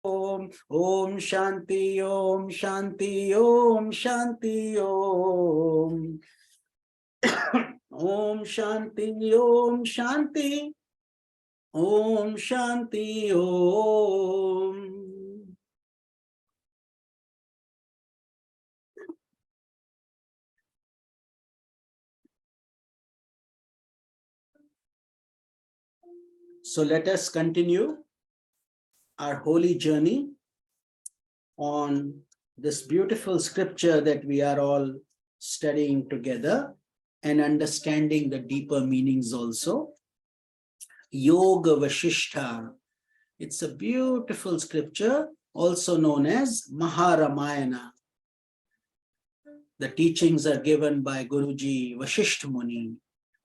Om Shanti, Om Shanti, Om Shanti, Om. Om Shanti, Om Shanti, Om Shanti, Om. So let us continue our holy journey on this beautiful scripture that we are all studying together and understanding the deeper meanings also. Yoga Vashistha. It's a beautiful scripture, also known as Maha Ramayana. The teachings are given by Guruji Vasistha Muni.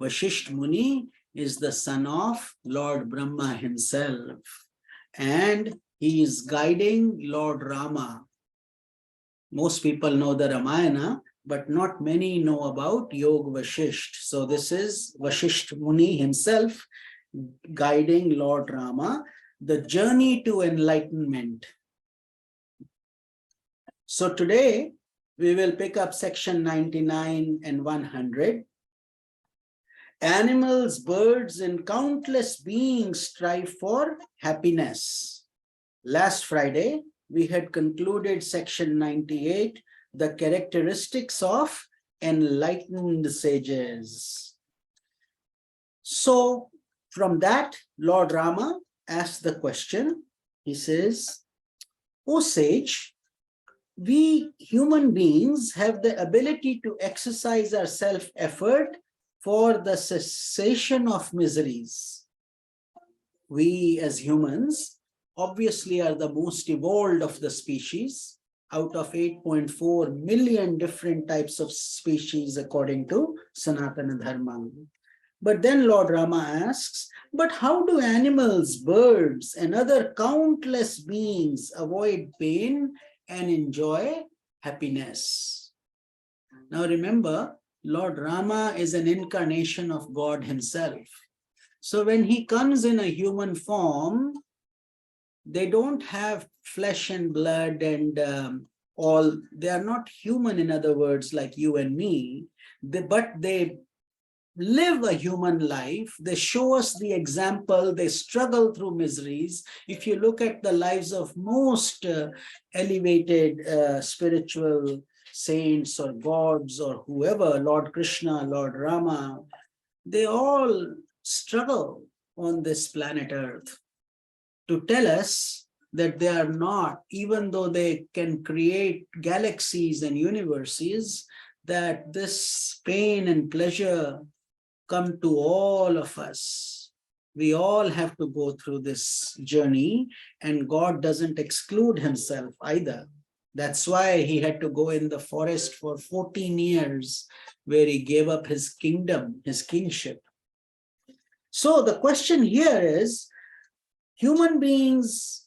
Vasistha Muni is the son of Lord Brahma himself, and he is guiding Lord Rama. Most people know the Ramayana, but not many know about Yoga Vasistha. So this is Vasistha Muni himself guiding Lord Rama, the journey to enlightenment. So today we will pick up section 99 and 100. Animals, birds, and countless beings strive for happiness. Last Friday, we had concluded section 98, the characteristics of enlightened sages. So from that, Lord Rama asked the question. He says, "O sage, we human beings have the ability to exercise our self-effort for the cessation of miseries. We as humans obviously are the most evolved of the species out of 8.4 million different types of species according to Sanatana Dharma. But then Lord Rama asks, but how do animals, birds, and other countless beings avoid pain and enjoy happiness?" Now remember, Lord Rama is an incarnation of God himself. So when he comes in a human form, they don't have flesh and blood and they are not human, in other words, like you and me, but they live a human life. They show us the example. They struggle through miseries. If you look at the lives of most elevated spiritual saints or gods or whoever, Lord Krishna, Lord Rama, they all struggle on this planet Earth to tell us that they are not, even though they can create galaxies and universes, that this pain and pleasure come to all of us. We all have to go through this journey, and God doesn't exclude himself either. That's why he had to go in the forest for 14 years, where he gave up his kingdom, his kingship. So the question here is, human beings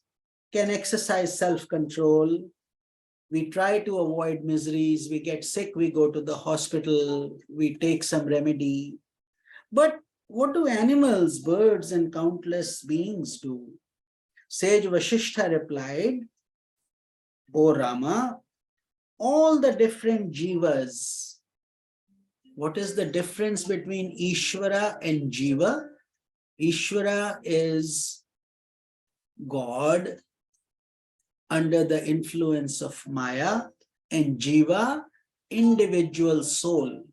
can exercise self-control. We try to avoid miseries. We get sick, we go to the hospital, we take some remedy. But what do animals, birds, and countless beings do? Sage Vasistha replied, "O Rama, all the different jivas." What is the difference between Ishvara and Jiva? Ishvara is God under the influence of Maya, and Jiva, individual soul.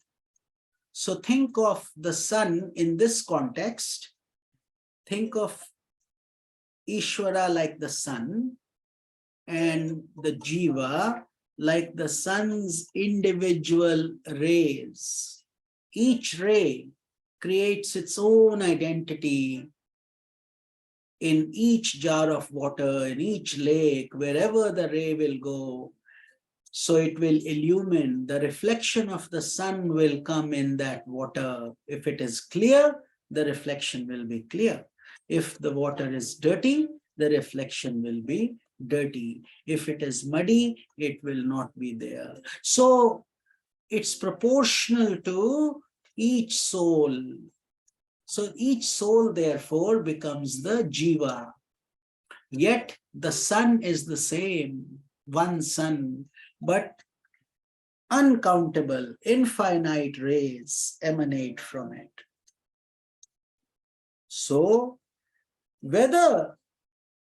So think of the sun in this context. Think of Ishvara like the sun, and the Jiva like the sun's individual rays. Each ray creates its own identity in each jar of water, in each lake, wherever the ray will go. So it will illumine. The reflection of the sun will come in that water. If it is clear, the reflection will be clear. If the water is dirty, the reflection will be dirty. If it is muddy, it will not be there. So it's proportional to each soul. So each soul, therefore, becomes the jiva. Yet The sun is the same, one sun, but uncountable, infinite rays emanate from it. So, whether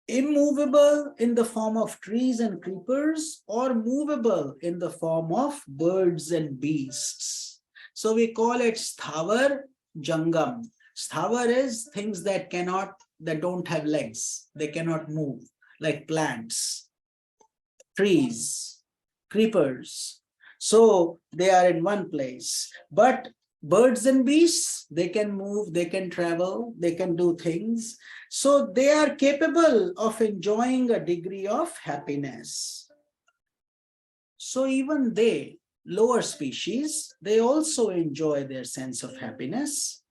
immovable in the form of trees and creepers or movable in the form of birds and beasts. So we call it sthavar jangam. Sthavar is things that don't have legs, they cannot move, like plants, trees, creepers. So they are in one place. But birds and beasts, they can move, they can travel, they can do things. So they are capable of enjoying a degree of happiness. So even they, lower species, they also enjoy their sense of happiness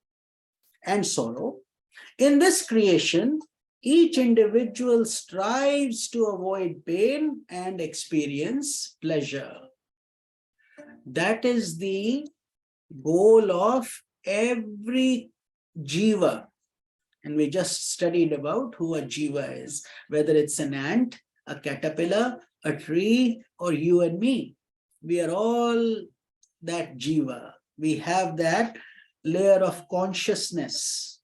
and sorrow. In this creation, each individual strives to avoid pain and experience pleasure. That is the goal of every jiva. And we just studied about who a jiva is, whether it's an ant, a caterpillar, a tree, or you and me. We are all that jiva. We have that layer of consciousness.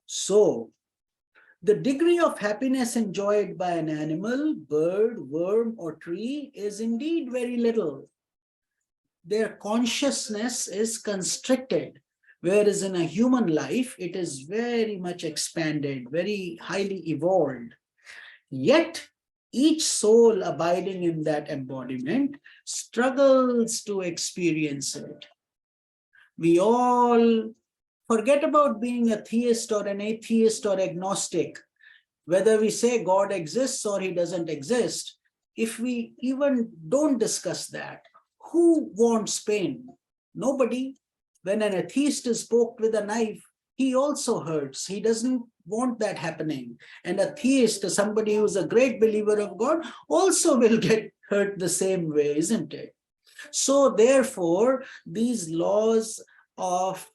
So, the degree of happiness enjoyed by an animal, bird, worm, or tree is indeed very little. Their consciousness is constricted, whereas in a human life, it is very much expanded, very highly evolved. Yet, each soul abiding in that embodiment struggles to experience it. We all forget about being a theist or an atheist or agnostic, whether we say God exists or he doesn't exist. If we even don't discuss that, who wants pain? Nobody. When an atheist is poked with a knife, he also hurts. He doesn't want that happening. And a theist, somebody who's a great believer of God, also will get hurt the same way, isn't it? So therefore, these laws of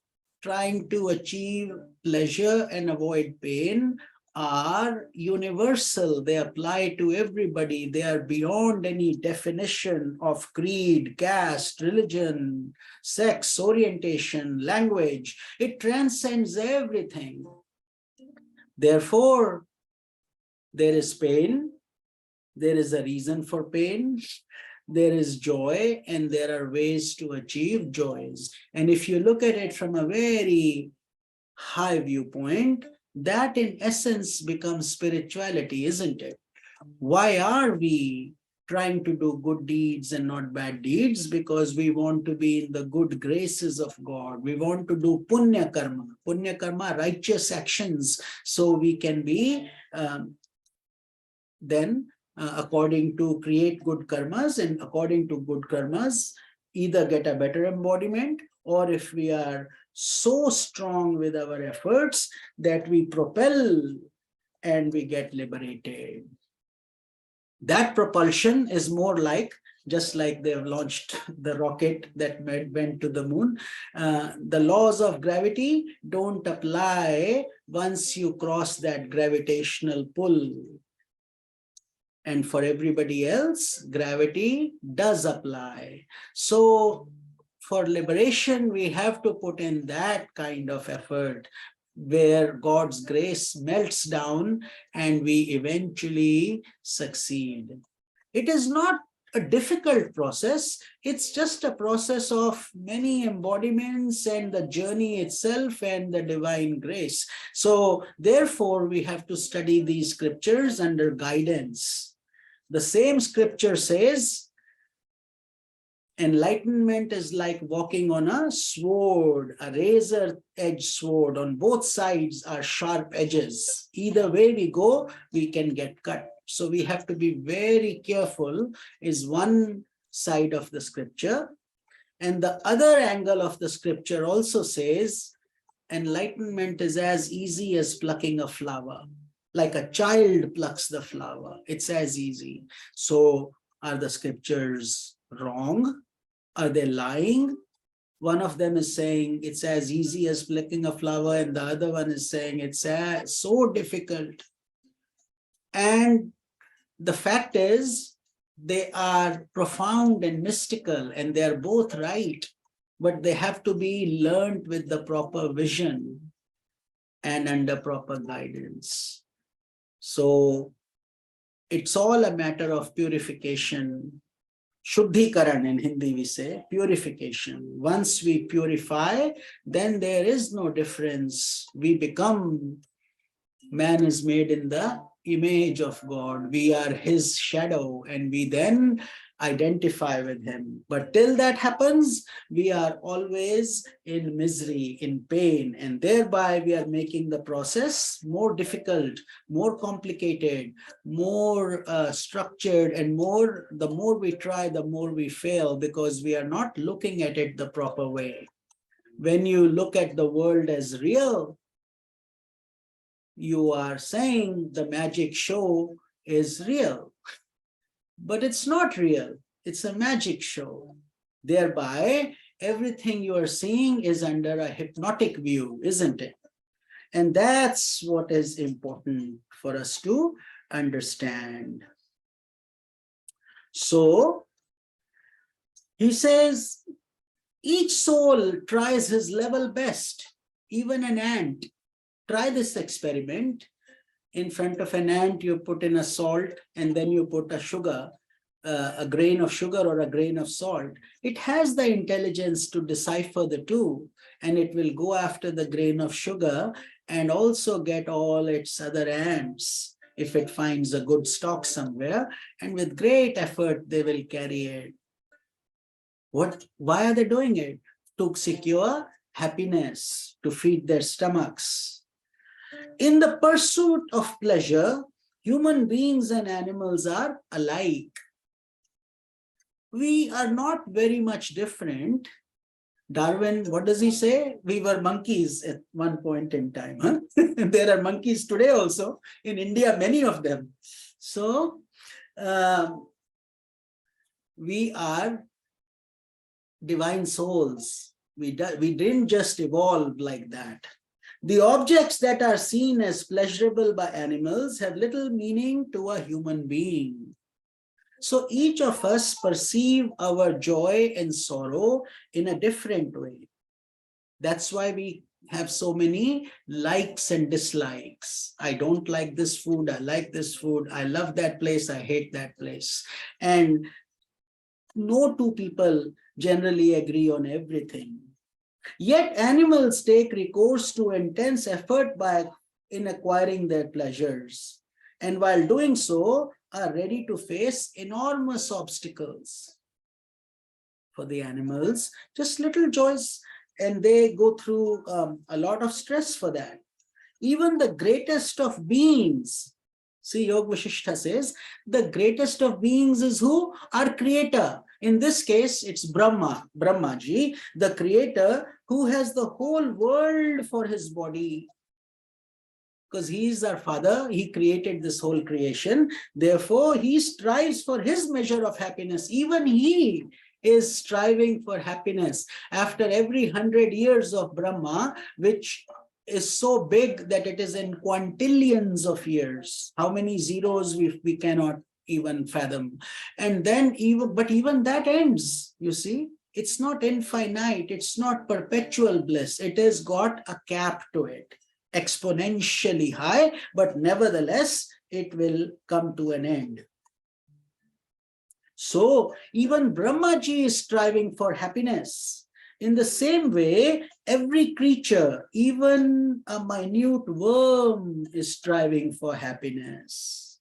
trying to achieve pleasure and avoid pain are universal. They apply to everybody. They are beyond any definition of creed, caste, religion, sex, orientation, language. It transcends everything. Therefore, there is pain, there is a reason for pain, there is joy, and there are ways to achieve joys. And if you look at it from a very high viewpoint, that in essence becomes spirituality, isn't it? Why are we trying to do good deeds and not bad deeds? Because we want to be in the good graces of God. We want to do punya karma, righteous actions, so we can be according to create good karmas, and according to good karmas, either get a better embodiment, or if we are so strong with our efforts that we propel and we get liberated. That propulsion is more like, just like they've launched the rocket that went to the moon. The laws of gravity don't apply once you cross that gravitational pull. And for everybody else, gravity does apply. So for liberation, we have to put in that kind of effort where God's grace melts down and we eventually succeed. It is not a difficult process. It's just a process of many embodiments and the journey itself and the divine grace. So therefore, we have to study these scriptures under guidance. The same scripture says, enlightenment is like walking on a sword, a razor-edged sword. On both sides are sharp edges. Either way we go, we can get cut. So we have to be very careful, is one side of the scripture. And the other angle of the scripture also says, enlightenment is as easy as plucking a flower. Like a child plucks the flower. It's as easy. So are the scriptures wrong? Are they lying? One of them is saying it's as easy as plucking a flower, and the other one is saying it's so difficult. And the fact is, they are profound and mystical, and they are both right, but they have to be learned with the proper vision and under proper guidance. So it's all a matter of purification. Shuddhikaran in Hindi we say, purification. Once we purify, then there is no difference. We become, man is made in the image of God. We are his shadow, and we then identify with him. But till that happens, we are always in misery, in pain, and thereby we are making the process more difficult, more complicated, more structured, and the more we try, the more we fail, because we are not looking at it the proper way. When you look at the world as real, you are saying the magic show is real, but it's not real. It's a magic show. Thereby, everything you are seeing is under a hypnotic view, isn't it? And that's what is important for us to understand. So, he says, each soul tries his level best, even an ant. Try this experiment. In front of an ant, you put in a salt, and then you put a sugar, a grain of sugar or a grain of salt. It has the intelligence to decipher the two, and it will go after the grain of sugar and also get all its other ants if it finds a good stock somewhere, and with great effort, they will carry it. Why are they doing it? To secure happiness, to feed their stomachs. In the pursuit of pleasure, human beings and animals are alike. We are not very much different. Darwin, what does he say? We were monkeys at one point in time. Huh? There are monkeys today also. In India, many of them. So, we are divine souls. We didn't just evolve like that. The objects that are seen as pleasurable by animals have little meaning to a human being. So each of us perceive our joy and sorrow in a different way. That's why we have so many likes and dislikes. I don't like this food, I like this food, I love that place, I hate that place. And no two people generally agree on everything. Yet animals take recourse to intense effort in acquiring their pleasures, and while doing so, are ready to face enormous obstacles. For the animals, just little joys, and they go through a lot of stress for that. Even the greatest of beings, see, Yoga Vashistha says, the greatest of beings is who? Our creator. In this case, it's Brahmaji, the creator who has the whole world for his body. Because he is our father, he created this whole creation. Therefore, he strives for his measure of happiness. Even he is striving for happiness. After every 100 years of Brahma, which is so big that it is in quintillions of years. How many zeros we cannot even fathom. And then even that ends, you see. It's not infinite, it's not perpetual bliss. It has got a cap to it, exponentially high, but nevertheless, it will come to an end. So even Brahmaji is striving for happiness. In the same way, every creature, even a minute worm, is striving for happiness.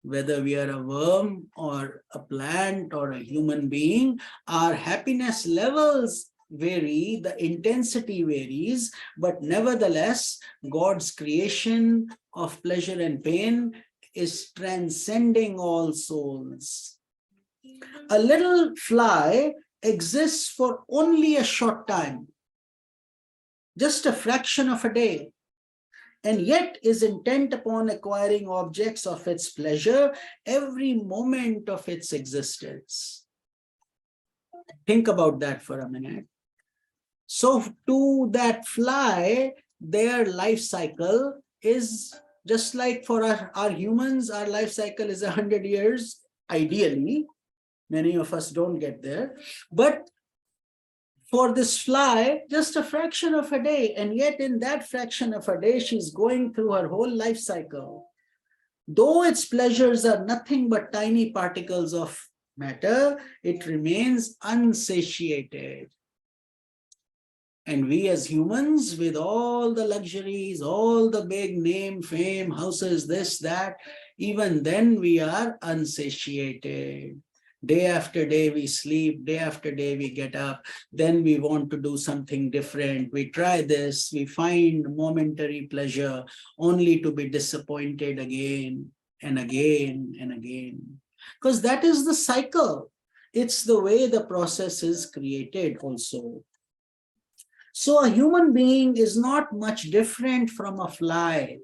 Whether we are a worm or a plant or a human being, our happiness levels vary, the intensity varies, but nevertheless, God's creation of pleasure and pain is transcending all souls. A little fly exists for only a short time, just a fraction of a day, and yet is intent upon acquiring objects of its pleasure every moment of its existence. Think about that for a minute. So to that fly, their life cycle is Just like for our humans, our life cycle is 100 years, ideally. Many of us don't get there. But for this fly, just a fraction of a day. And yet in that fraction of a day, she's going through her whole life cycle. Though its pleasures are nothing but tiny particles of matter, it remains unsatiated. And we as humans, with all the luxuries, all the big name, fame, houses, this, that, even then we are unsatiated. Day after day we sleep, day after day we get up, then we want to do something different. We try this, we find momentary pleasure only to be disappointed again and again and again. Because that is the cycle. It's the way the process is created also. So a human being is not much different from a fly.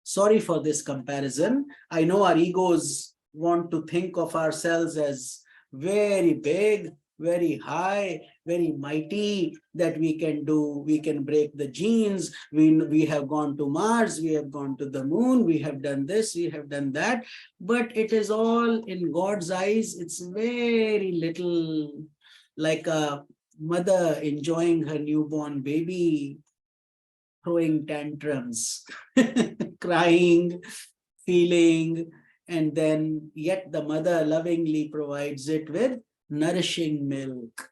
Sorry for this comparison. I know our egos want to think of ourselves as very big, very high, very mighty, that we can break the genes. We have gone to Mars, we have gone to the moon, we have done this, we have done that. But it is all in God's eyes. It's very little, like a mother enjoying her newborn baby, throwing tantrums, crying, feeling, and then yet the mother lovingly provides it with nourishing milk.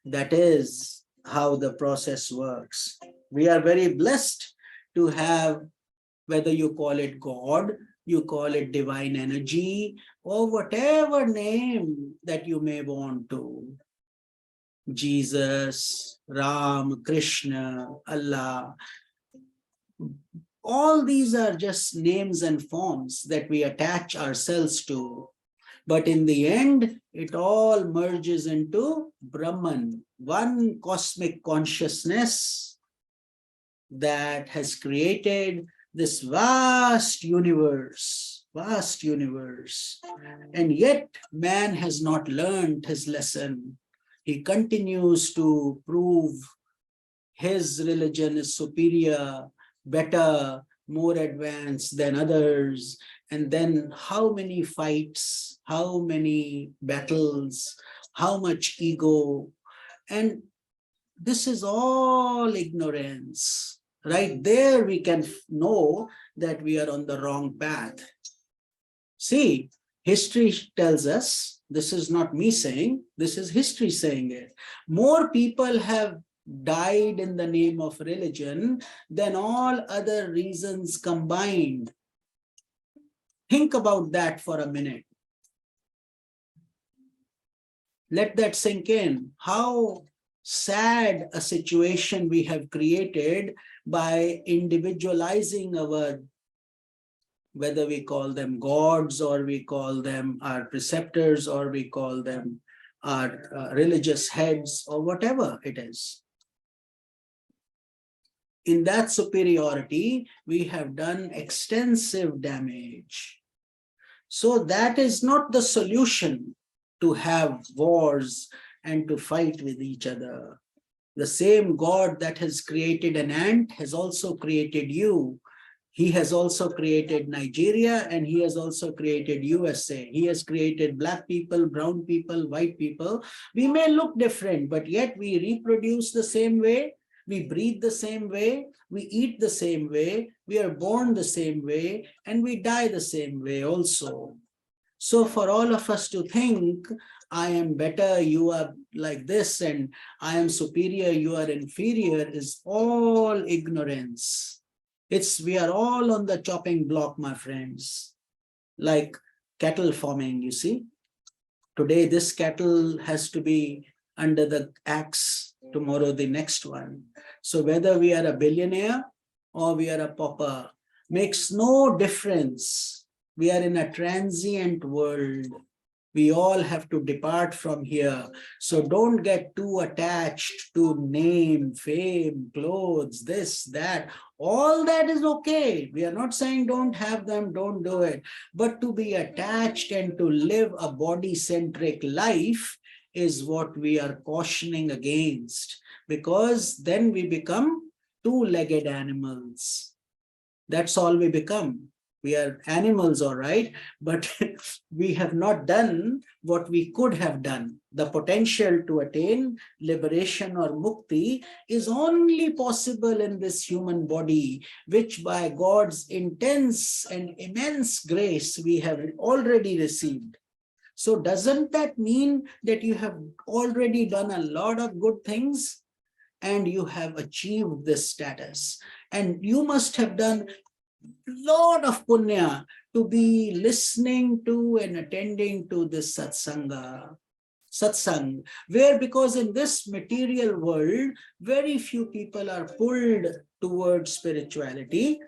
That is how the process works. We are very blessed to have, whether you call it God, you call it divine energy, or whatever name that you may want to. Jesus, Ram, Krishna, Allah. All these are just names and forms that we attach ourselves to. But in the end, it all merges into Brahman, one cosmic consciousness that has created this vast universe. And yet man has not learned his lesson. He continues to prove his religion is superior, better, more advanced than others. And then how many fights, how many battles, how much ego. And this is all ignorance. Right there we can know that we are on the wrong path. See, history tells us, this is not me saying, this is history saying it. More people have died in the name of religion than all other reasons combined. Think about that for a minute. Let that sink in. How sad a situation we have created by individualizing our, whether we call them gods or we call them our preceptors or we call them our religious heads or whatever it is. In that superiority, we have done extensive damage. So that is not the solution, to have wars and to fight with each other. The same God that has created an ant has also created you. He has also created Nigeria and he has also created USA. He has created black people, brown people, white people. We may look different, but yet we reproduce the same way. We breathe the same way, we eat the same way, we are born the same way, and we die the same way also. So for all of us to think, I am better, you are like this, and I am superior, you are inferior, is all ignorance. We are all on the chopping block, my friends, like cattle farming, you see. Today, this cattle has to be under the axe, tomorrow the next one. So whether we are a billionaire or we are a pauper, makes no difference. We are in a transient world. We all have to depart from here. So don't get too attached to name, fame, clothes, this, that. All that is okay. We are not saying don't have them, don't do it. But to be attached and to live a body-centric life is what we are cautioning against, because then we become two-legged animals. That's all we become. We are animals, all right, but we have not done what we could have done. The potential to attain liberation or mukti is only possible in this human body, which by God's intense and immense grace we have already received. So doesn't that mean that you have already done a lot of good things and you have achieved this status? And you must have done lot of punya to be listening to and attending to this satsang, where, because in this material world, very few people are pulled towards spirituality.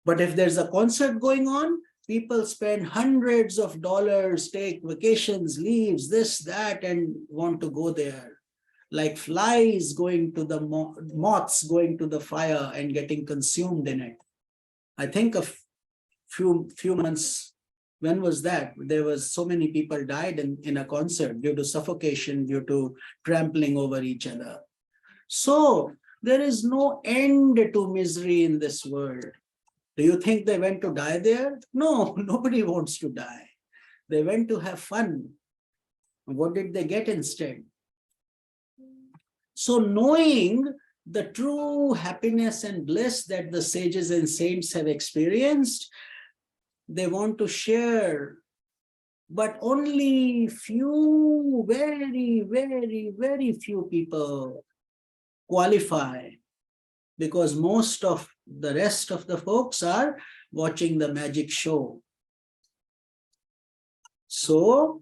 But if there's a concert going on, people spend hundreds of dollars, take vacations, leaves, this, that, and want to go there. Like flies going to the moths going to the fire and getting consumed in it. I think a few months, when was that? There was so many people died in a concert due to suffocation, due to trampling over each other. So there is no end to misery in this world. Do you think they went to die there? No, nobody wants to die. They went to have fun. What did they get instead? So knowing the true happiness and bliss that the sages and saints have experienced, they want to share, but only few, very few people qualify, because most of the rest of the folks are watching the magic show. So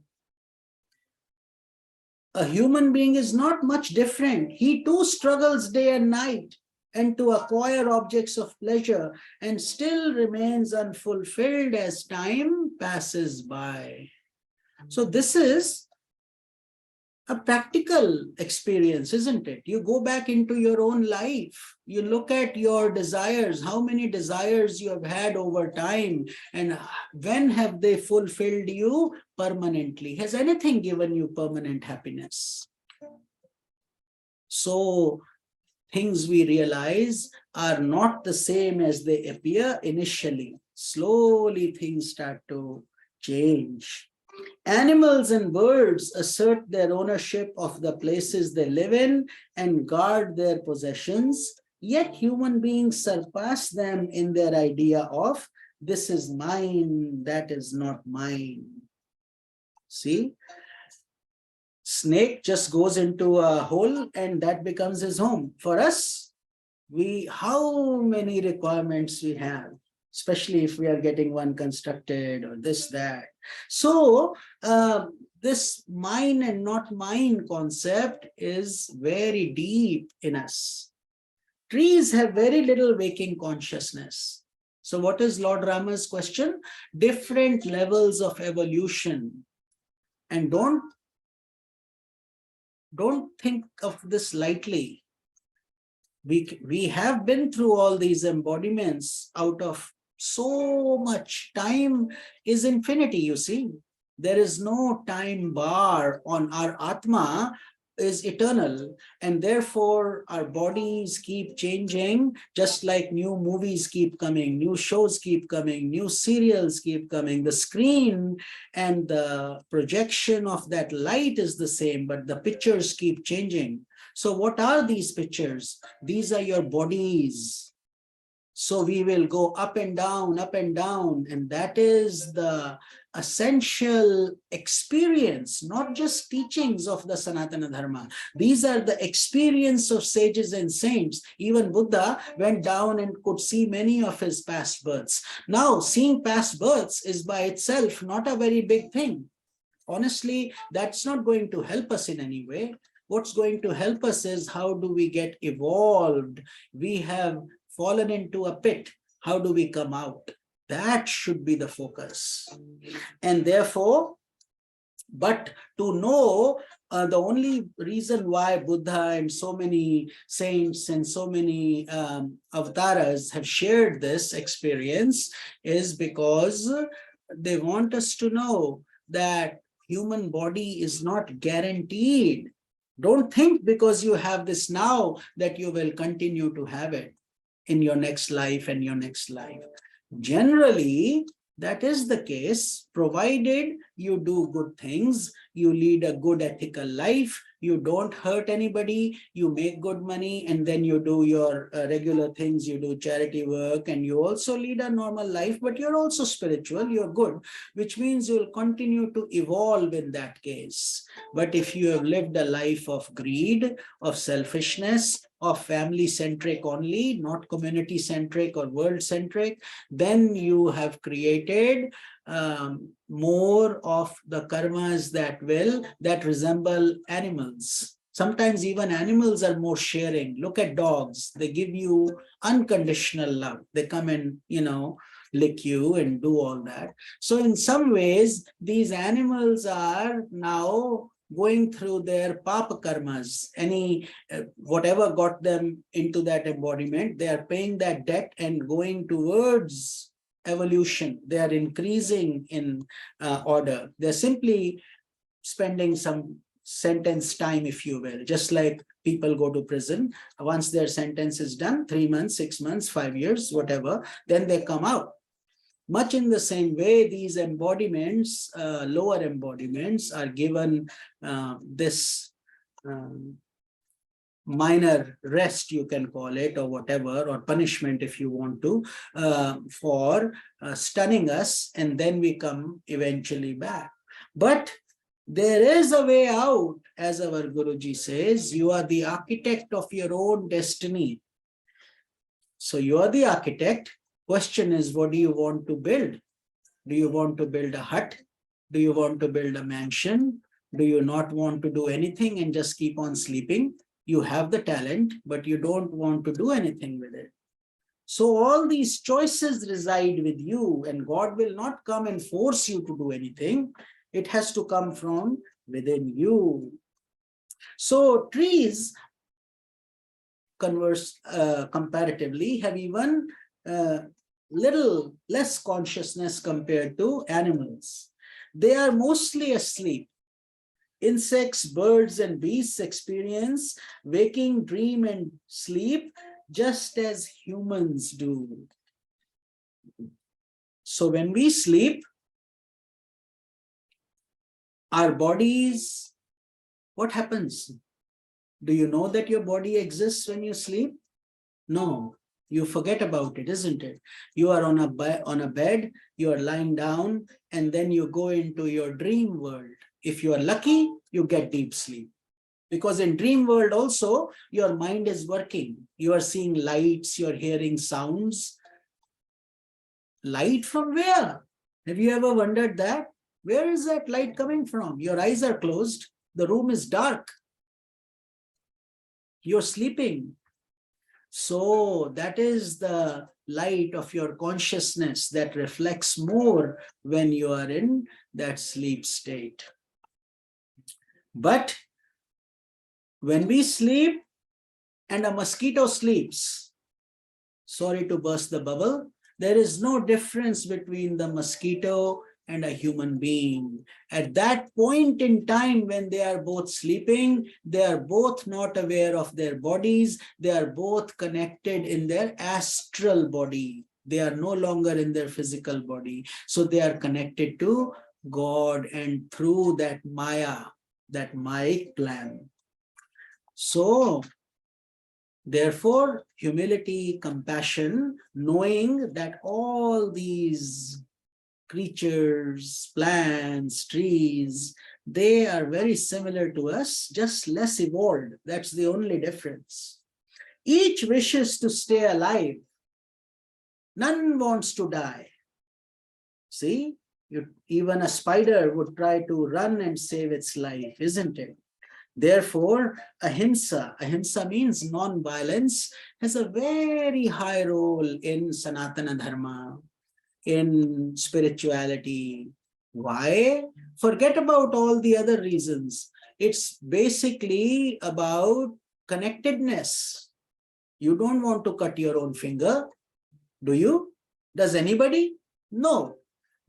a human being is not much different. He too struggles day and night and to acquire objects of pleasure and still remains unfulfilled as time passes by. So this is a practical experience, isn't it? You go back into your own life, you look at your desires, how many desires you have had over time, and when have they fulfilled you permanently? Has anything given you permanent happiness? So things we realize are not the same as they appear initially. Slowly things start to change. Animals and birds assert their ownership of the places they live in and guard their possessions, yet human beings surpass them in their idea of this is mine, that is not mine. See? Snake just goes into a hole and that becomes his home. For us, how many requirements we have, especially if we are getting one constructed or this, that. So this mine and not mine concept is very deep in us. Trees have very little waking consciousness. So what is Lord Ramas' question? Different levels of evolution. And don't think of this lightly. We have been through all these embodiments out of so much. Time is infinity, you see. There is no time bar on our Atma is eternal, and therefore our bodies keep changing, just like new movies keep coming, new shows keep coming, new serials keep coming. The screen and the projection of that light is the same, but the pictures keep changing. So what are these pictures? These are your bodies. So we will go up and down, and that is the essential experience, not just teachings of the Sanatana Dharma. These are the experience of sages and saints. Even Buddha went down and could see many of his past births. Now, seeing past births is by itself not a very big thing. Honestly, that's not going to help us in any way. What's going to help us is how do we get evolved? We have fallen into a pit. How do we come out? That should be the focus. And therefore, but to know the only reason why Buddha and so many saints and so many avatars have shared this experience is because they want us to know that human body is not guaranteed. Don't think because you have this now that you will continue to have it. in your next life and your next life. Generally, that is the case, provided you do good things, you lead a good ethical life, you don't hurt anybody, you make good money, and then you do your regular things, you do charity work, and you also lead a normal life, but you're also spiritual, you're good, which means you'll continue to evolve in that case. But if you have lived a life of greed, of selfishness, of family-centric only, not community-centric or world-centric, then you have created more of the karmas that resemble animals. Sometimes even animals are more sharing. Look at dogs. They give you unconditional love. They come and, lick you and do all that. So in some ways, these animals are now going through their papa karmas. Whatever got them into that embodiment, they are paying that debt and going towards evolution. They are increasing in order. They're simply spending some sentence time, if you will, just like people go to prison. Once their sentence is done, 3 months, 6 months, 5 years, whatever, then they come out. Much in the same way, these embodiments, lower embodiments, are given this minor rest, you can call it, or whatever, or punishment if you want to, for stunning us, and then we come eventually back. But there is a way out, as our Guruji says. You are the architect of your own destiny. So you are the architect. Question is, what do you want to build? Do you want to build a hut? Do you want to build a mansion? Do you not want to do anything and just keep on sleeping? You have the talent, but you don't want to do anything with it. So all these choices reside with you, and God will not come and force you to do anything. It has to come from within you. So trees, comparatively, have even little less consciousness compared to animals. They are mostly asleep. Insects, birds, and beasts experience waking, dream, and sleep just as humans do. So when we sleep, our bodies, what happens? Do you know that your body exists when you sleep? No, you forget about it, isn't it? You are on a bed, you are lying down, and then you go into your dream world. If you are lucky, you get deep sleep. Because in dream world also, your mind is working. You are seeing lights, you're hearing sounds. Light from where? Have you ever wondered that? Where is that light coming from? Your eyes are closed. The room is dark. You're sleeping. So that is the light of your consciousness that reflects more when you are in that sleep state. But when we sleep and a mosquito sleeps, sorry to burst the bubble, there is no difference between the mosquito and a human being. At that point in time when they are both sleeping, they are both not aware of their bodies, they are both connected in their astral body. They are no longer in their physical body. So they are connected to God and through that Maya, that Mayic plan. So therefore, humility, compassion, knowing that all these creatures, plants, trees, they are very similar to us, just less evolved. That's the only difference. Each wishes to stay alive. None wants to die. See, even a spider would try to run and save its life, isn't it? Therefore, ahimsa means non-violence, has a very high role in Sanatana Dharma, in spirituality. Why? Forget about all the other reasons. It's basically about connectedness. You don't want to cut your own finger, do you? Does anybody? No.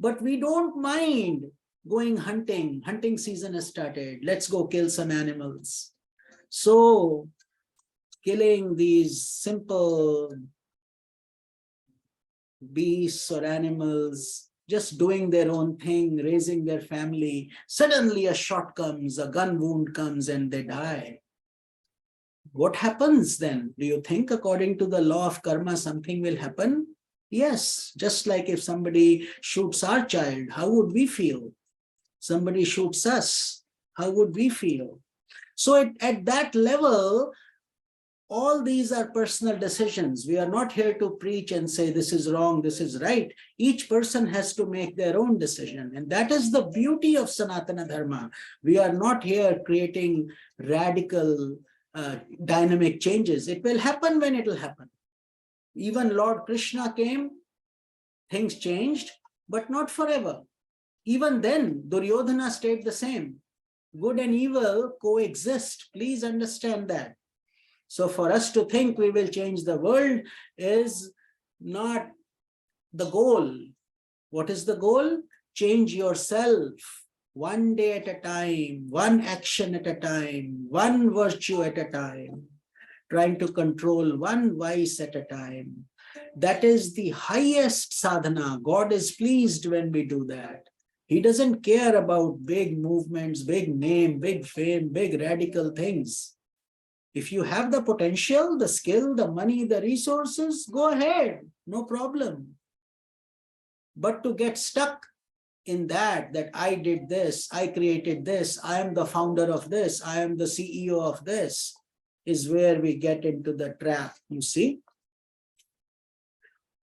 But we don't mind going hunting. Hunting season has started. Let's go kill some animals. So killing these simple beasts or animals, just doing their own thing, raising their family. Suddenly a shot comes, a gun wound comes, and they die. What happens then? Do you think according to the law of karma, something will happen? Yes, just like if somebody shoots our child, how would we feel? Somebody shoots us, how would we feel? So at that level, all these are personal decisions. We are not here to preach and say this is wrong, this is right. Each person has to make their own decision. And that is the beauty of Sanatana Dharma. We are not here creating radical, dynamic changes. It will happen when it will happen. Even Lord Krishna came, things changed, but not forever. Even then, Duryodhana stayed the same. Good and evil coexist. Please understand that. So for us to think we will change the world is not the goal. What is the goal? Change yourself one day at a time, one action at a time, one virtue at a time, trying to control one vice at a time. That is the highest sadhana. God is pleased when we do that. He doesn't care about big movements, big name, big fame, big radical things. If you have the potential, the skill, the money, the resources, go ahead, no problem. But to get stuck in that I did this, I created this, I am the founder of this, I am the CEO of this, is where we get into the trap, you see.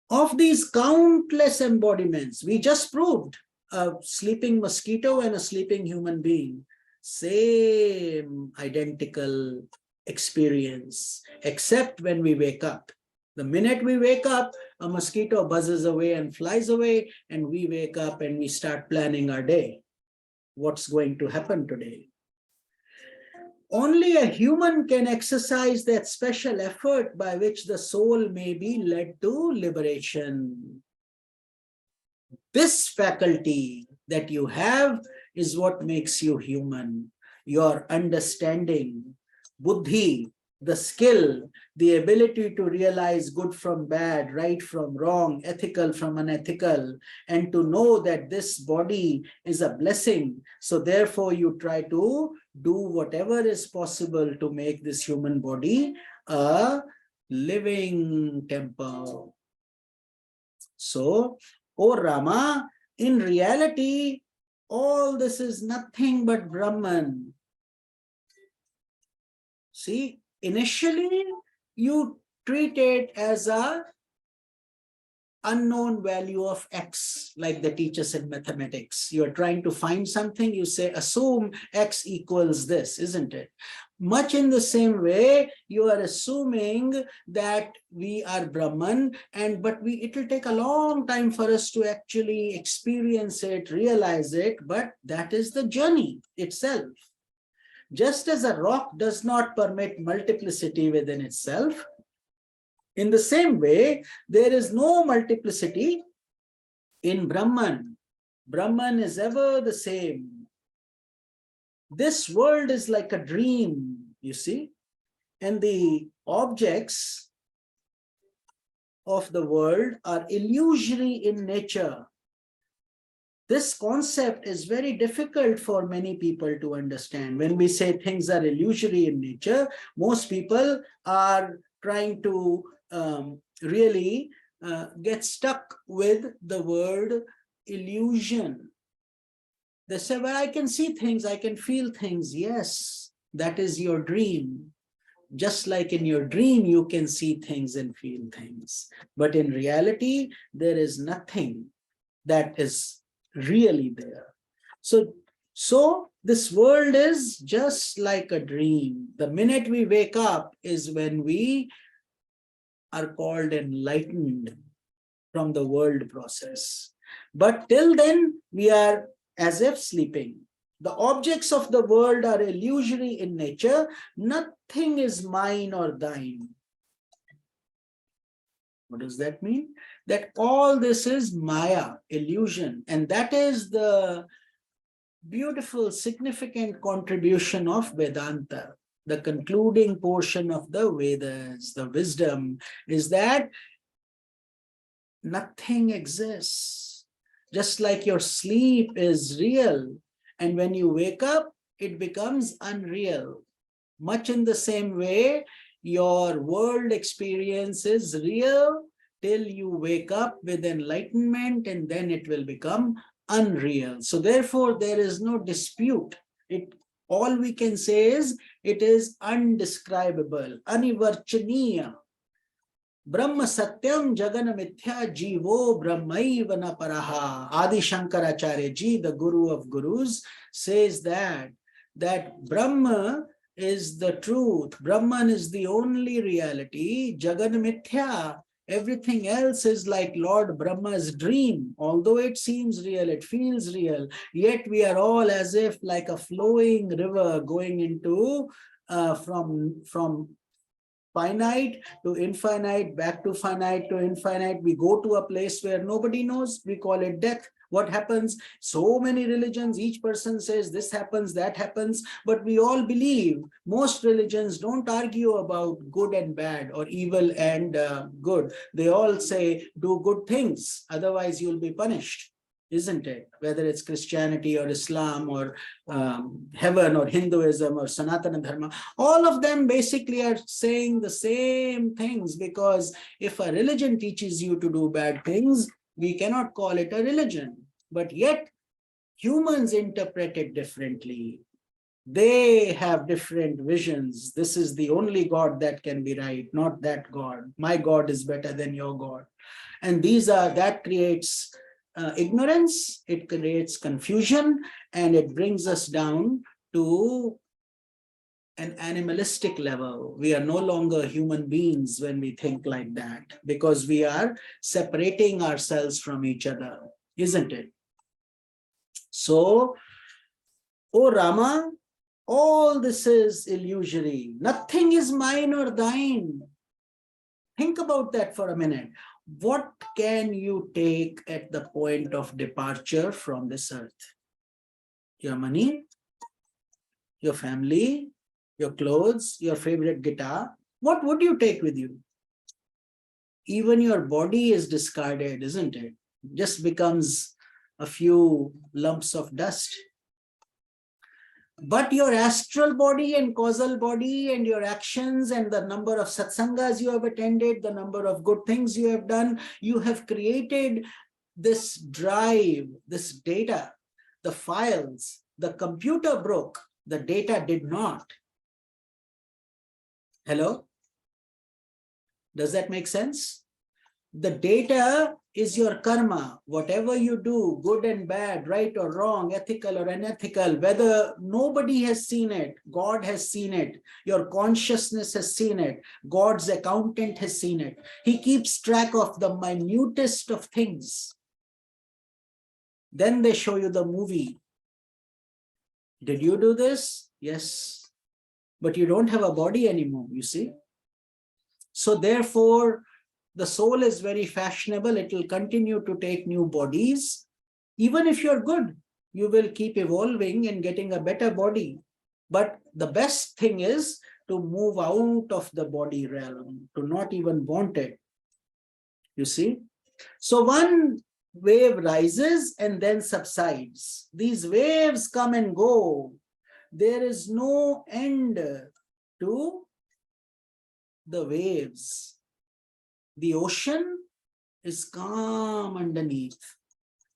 Of these countless embodiments, we just proved a sleeping mosquito and a sleeping human being, same identical experience, except when we wake up. The minute we wake up, a mosquito buzzes away and flies away, and we wake up and we start planning our day. What's going to happen today? Only a human can exercise that special effort by which the soul may be led to liberation. This faculty that you have is what makes you human. Your understanding, buddhi, the skill, the ability to realize good from bad, right from wrong, ethical from unethical, and to know that this body is a blessing. So therefore you try to do whatever is possible to make this human body a living temple. So, O Rama, in reality, all this is nothing but Brahman. See, initially you treat it as a unknown value of x, like the teachers in mathematics. You're trying to find something, you say, assume x equals this, isn't it? Much in the same way, you are assuming that we are Brahman, but it will take a long time for us to actually experience it, realize it, but that is the journey itself. Just as a rock does not permit multiplicity within itself, in the same way, there is no multiplicity in Brahman. Brahman is ever the same. This world is like a dream, you see, and the objects of the world are illusory in nature. This concept is very difficult for many people to understand. When we say things are illusory in nature, most people are trying to really get stuck with the word illusion. They say, well, I can see things, I can feel things. Yes, that is your dream. Just like in your dream, you can see things and feel things. But in reality, there is nothing that is really there. So this world is just like a dream. The minute we wake up is when we are called enlightened from the world process. But till then, we are as if sleeping. The objects of the world are illusory in nature. Nothing is mine or thine. What does that mean? That all this is Maya, illusion. And that is the beautiful, significant contribution of Vedanta. The concluding portion of the Vedas, the wisdom, is that Nothing exists. Just like your sleep is real, and when you wake up, it becomes unreal. Much in the same way, your world experience is real till you wake up with enlightenment, and then it will become unreal. So therefore, there is no dispute. All we can say is it is undescribable, anivarchaniya. Brahma Satyam Jagan Mithya Jivo Brahmaiva na Paraha. Adi Shankaracharya ji, the Guru of Gurus, says that Brahma is the truth. Brahman is the only reality. Jagan Mithya. Everything else is like Lord Brahma's dream. Although it seems real, it feels real, yet we are all as if like a flowing river going into from finite to infinite, back to finite to infinite. We go to a place where nobody knows. We call it death. What happens? So many religions, each person says this happens, that happens, but we all believe. Most religions don't argue about good and bad or evil and good. They all say do good things, otherwise you'll be punished, isn't it? Whether it's Christianity or Islam or heaven or Hinduism or Sanatana Dharma, all of them basically are saying the same things, because if a religion teaches you to do bad things, we cannot call it a religion. But yet, humans interpret it differently. They have different visions. This is the only God that can be right, not that God. My God is better than your God. And that creates ignorance, it creates confusion, and it brings us down to an animalistic level. We are no longer human beings when we think like that, because we are separating ourselves from each other, isn't it? So, O Rama, all this is illusory. Nothing is mine or thine. Think about that for a minute. What can you take at the point of departure from this earth? Your money, your family, your clothes, your favorite guitar. What would you take with you? Even your body is discarded, isn't it? Just becomes a few lumps of dust. But your astral body and causal body and your actions and the number of satsangas you have attended, the number of good things you have done, you have created this drive, this data, the files. The computer broke, the data did not. Hello? Does that make sense? The data is your karma. Whatever you do, good and bad, right or wrong, ethical or unethical, whether nobody has seen it, God has seen it, your consciousness has seen it, God's accountant has seen it. He keeps track of the minutest of things. Then they show you the movie. Did you do this? Yes. But you don't have a body anymore, you see. So therefore, the soul is very fashionable. It will continue to take new bodies. Even if you're good, you will keep evolving and getting a better body. But the best thing is to move out of the body realm, to not even want it. You see? So one wave rises and then subsides. These waves come and go. There is no end to the waves. The ocean is calm underneath,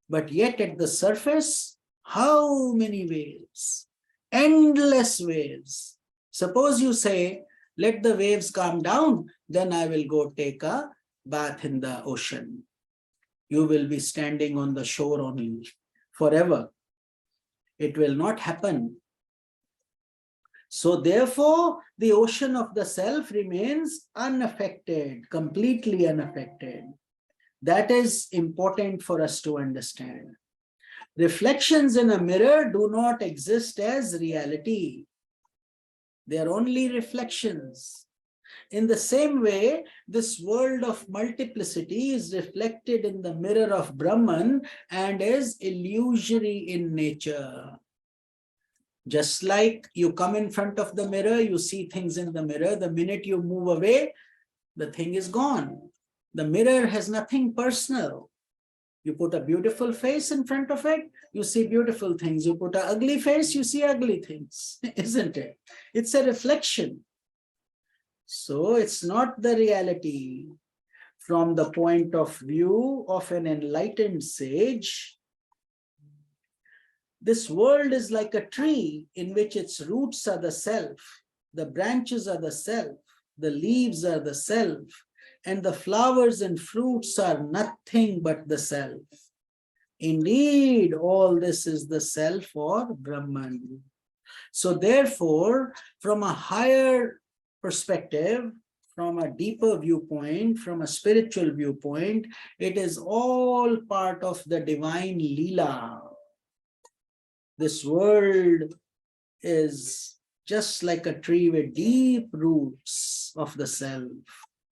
but yet at the surface, how many waves? Endless waves. Suppose you say, let the waves calm down, then I will go take a bath in the ocean. You will be standing on the shore only forever. It will not happen. So therefore, the ocean of the self remains unaffected, completely unaffected. That is important for us to understand. Reflections in a mirror do not exist as reality. They are only reflections. In the same way, this world of multiplicity is reflected in the mirror of Brahman and is illusory in nature. Just like you come in front of the mirror, you see things in the mirror. The minute you move away, the thing is gone. The mirror has nothing personal. You put a beautiful face in front of it, you see beautiful things. You put an ugly face, you see ugly things, isn't it? It's a reflection. So it's not the reality. From the point of view of an enlightened sage, this world is like a tree in which its roots are the self, the branches are the self, the leaves are the self, and the flowers and fruits are nothing but the self. Indeed, all this is the self or Brahman. So therefore, from a higher perspective, from a deeper viewpoint, from a spiritual viewpoint, it is all part of the divine Leela. This world is just like a tree with deep roots of the self.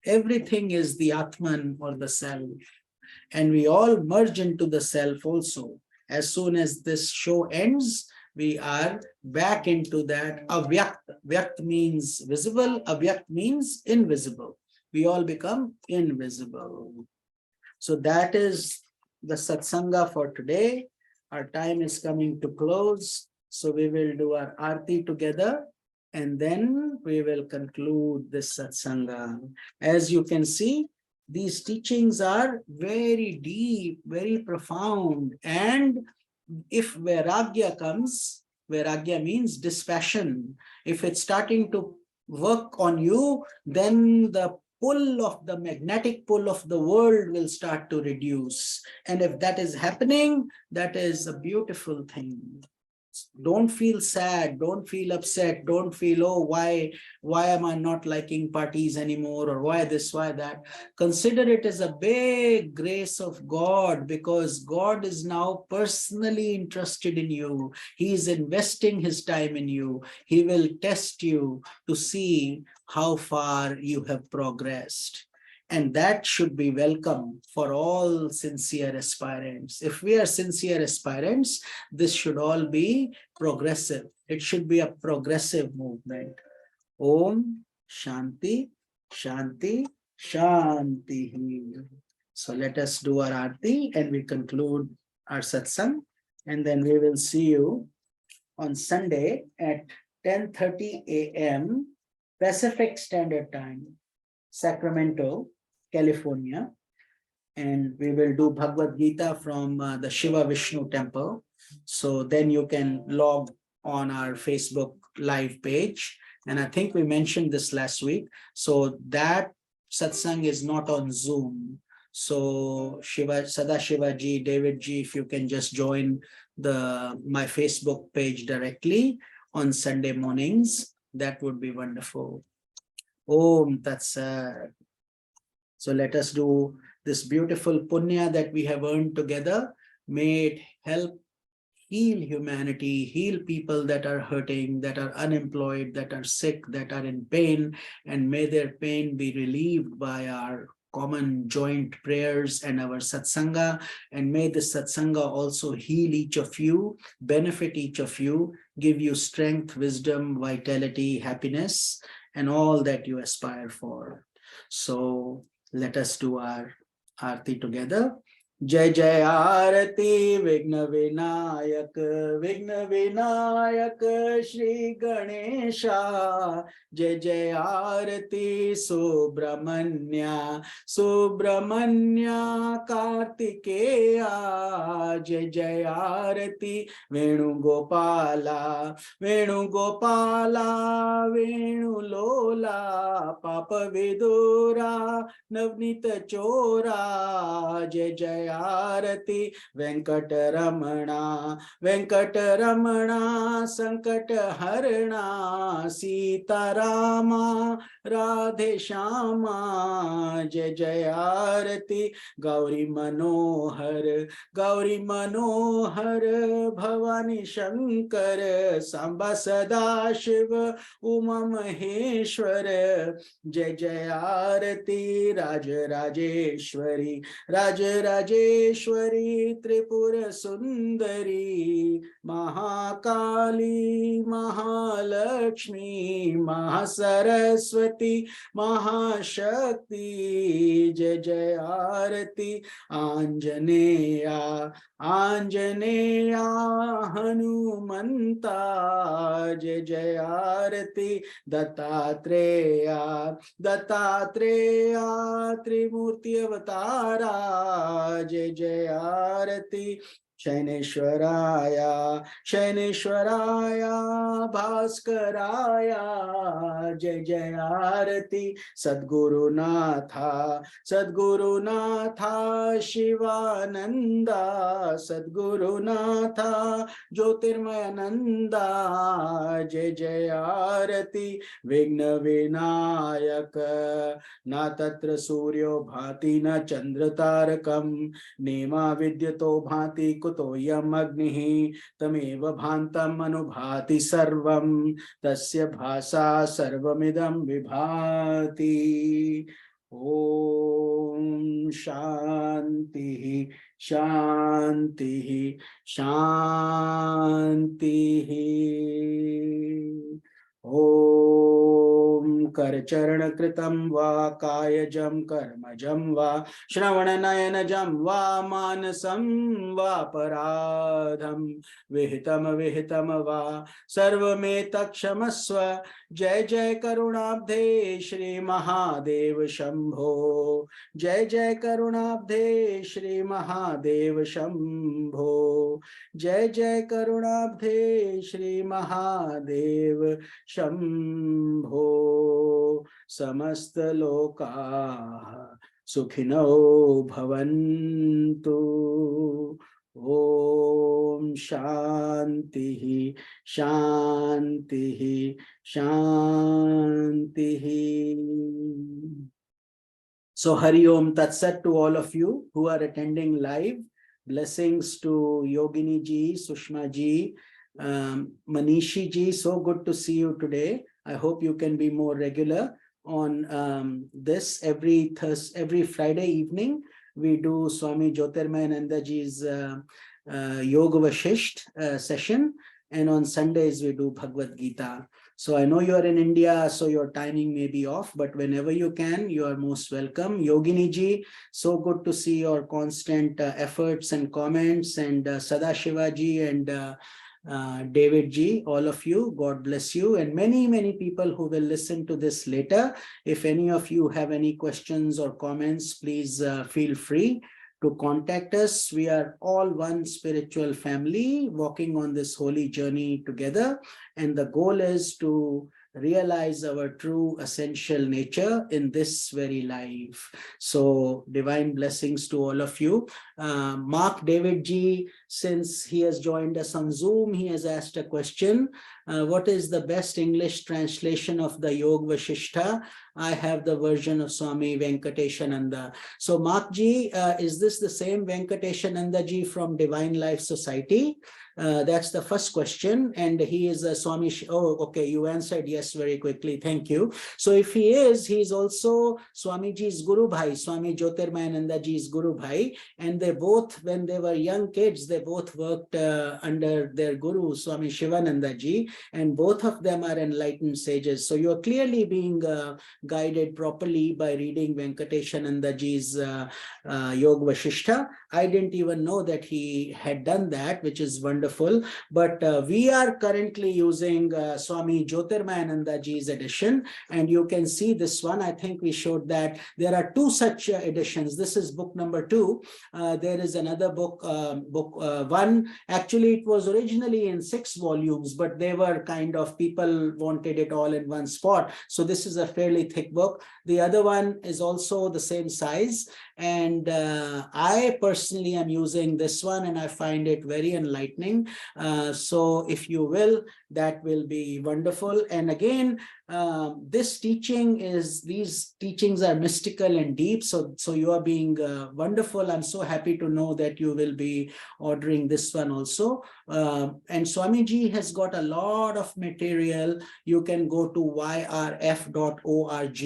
Everything is the Atman or the self. And we all merge into the self also. As soon as this show ends, we are back into that avyakt. Vyakt means visible, avyakt means invisible. We all become invisible. So that is the satsanga for today. Our time is coming to close. So we will do our arti together and then we will conclude this satsanga. As you can see, these teachings are very deep, very profound. And if Vairagya comes, Vairagya means dispassion. If it's starting to work on you, then the pull of the magnetic pull of the world will start to reduce. And if that is happening, that is a beautiful thing. Don't feel sad, don't feel upset, don't feel, oh, why am I not liking parties anymore, or why this, why that. Consider it as a big grace of God, because God is now personally interested in you. He is investing his time in you. He will test you to see how far you have progressed. And that should be welcome for all sincere aspirants. If we are sincere aspirants, this should all be progressive. It should be a progressive movement. Om Shanti, Shanti, Shanti. So let us do our arti and we conclude our satsang. And then we will see you on Sunday at 10:30 a.m. Pacific Standard Time, Sacramento, California, and we will do Bhagavad Gita from the Shiva Vishnu temple. So then you can log on our Facebook live page. And I think we mentioned this last week. So that satsang is not on Zoom. So Sada Shivaji, David Ji, if you can just join my Facebook page directly on Sunday mornings, that would be wonderful. Om Tat Sat. So let us do this beautiful punya that we have earned together. May it help heal humanity, heal people that are hurting, that are unemployed, that are sick, that are in pain, and may their pain be relieved by our common joint prayers and our satsanga. And may the satsanga also heal each of you, benefit each of you, give you strength, wisdom, vitality, happiness, and all that you aspire for. So let us do our arti together. Jai Jai Arati Vigna Vinayak Shri Ganesha. Jai Jai Arati Subramanya Kartikeya. Jai Jai Arati Venugopala Venulola Papa Vidura Navnita Chora. Jai Jai Arati Venkateramana Sankat Harana Sitarama Radhe Shama. Jai Jai Arati Gauri Manohar Manohar Bhavani Shankar Samba Sada Shiva Uma Maheshwar Jai Jai Arati Raja Rajeshwari Raja Rajeshwari Tripura Sundari Mahakali Mahalakshmi Mahasaraswati Mahashakti Jai Jai Arati Anjaneya Anjaneya Hanumanta Jai Jai Arati Dattatreya Dattatreya Trimurti Avatara Jai Jai Arati Shaineshwaraya Shaineshwaraya Bhaskaraya Jai Jai Arati Sadguru Natha Sadguru Natha Shivananda Sadguru Natha Jyotirmayananda Jai Jai Arati Vigna Vinayaka Na Tatra Suryo Bhati Na Chandra Tarakam Nema Vidyato Bhati Kuto Yam Agnihi Tameva Bhantam Anubhati Sarvam Tasya Bhasa Sarvamidam Vibhati Om Shanti Shanti Shanti Om Karcharana Kritam Va Kayajam Karmajam Va Shravana Nayanajam Va Manasam Va Paradham Vihitam Vihitam Va Sarvametakshmasva Jai Jai Karunabdhe Shri Mahadev Shambho Jai Jai Karunabdhe Shri Mahadev Shambho Jai Jai Karunabdhe Shri Mahadev Shambho Samasta Loka Sukhino Bhavantu Om Shanti Shanti Shanti. So Hari Om Tat Sat to all of you who are attending live. Blessings to Yogini ji, Sushma ji, Manishi ji. So good to see you today. I hope you can be more regular on this every Friday evening. We do Swami Jyotirmayananda ji's Yoga Vashistha session, and on Sundays we do Bhagavad Gita. So I know you are in India, so your timing may be off, but whenever you can, you are most welcome. Yogini ji, so good to see your constant efforts and comments, and Sadashiva ji and David ji, all of you, God bless you, and many people who will listen to this later. If any of you have any questions or comments, please feel free to contact us. We are all one spiritual family walking on this holy journey together, and the goal is to realize our true essential nature in this very life. So divine blessings to all of you. Mark David ji, since he has joined us on Zoom, he has asked a question. What is the best English translation of the Yoga Vashistha? I have the version of Swami Venkateshananda. So Mark ji, is this the same Venkateshananda ji from Divine Life Society? That's the first question, and he is a Swami. Oh, okay, you answered yes very quickly. Thank you. So if he is, he is also Swamiji's Guru Bhai, Swami Jyotirmayananda ji's Guru Bhai, and they both, when they were young kids, they both worked under their Guru, Swami Shivananda ji, and both of them are enlightened sages. So you are clearly being guided properly by reading Venkateshananda ji's Yoga Vashistha. I didn't even know that he had done that, which is wonderful. But we are currently using Swami Jyotirmayananda ji's edition, and you can see this one. I think we showed that there are two such editions. This is book number 2. There is another book, book 1. Actually, it was originally in 6 volumes, but they were kind of, people wanted it all in one spot. So this is a fairly thick book. The other one is also the same size, and I personally am using this one, and I find it very enlightening. So if you will, that will be wonderful. And again, this teaching is, these teachings are mystical and deep. So you are being wonderful. I'm so happy to know that you will be ordering this one also. And Swamiji has got a lot of material. You can go to yrf.org.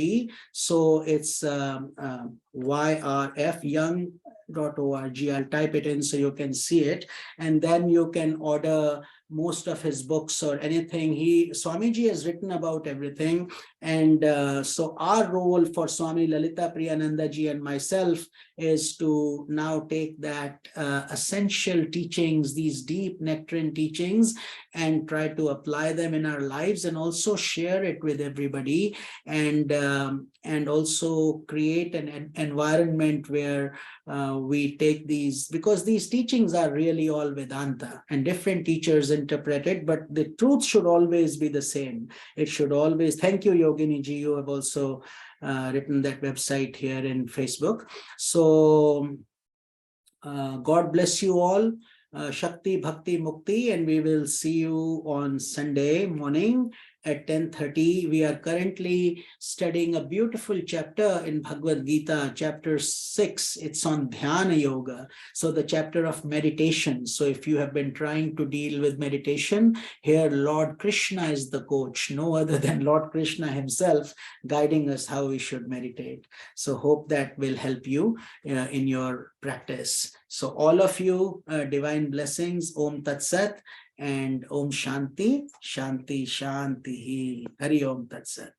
So it's yrfyoung.org. I'll type it in so you can see it. And then you can order most of his books or anything. Swamiji has written about everything. And so our role for Swami Lalita Priyananda ji and myself is to now take that essential teachings, these deep nectarine teachings, and try to apply them in our lives, and also share it with everybody, and also create an environment where we take these, because these teachings are really all Vedanta and different teachers interpret it, but the truth should always be the same. It should always, thank you Yogini ji, you have also written that website here in Facebook. So God bless you all. Shakti, Bhakti, Mukti, and we will see you on Sunday morning at 10:30. We are currently studying a beautiful chapter in Bhagavad Gita, chapter 6. It's on Dhyana Yoga, so the chapter of meditation. So if you have been trying to deal with meditation, here Lord Krishna is the coach, no other than Lord Krishna himself, guiding us how we should meditate. So hope that will help you in your practice. So all of you, divine blessings. Om Tat Sat and Om Shanti, Shanti, Shanti. Hari Om Tat Sat.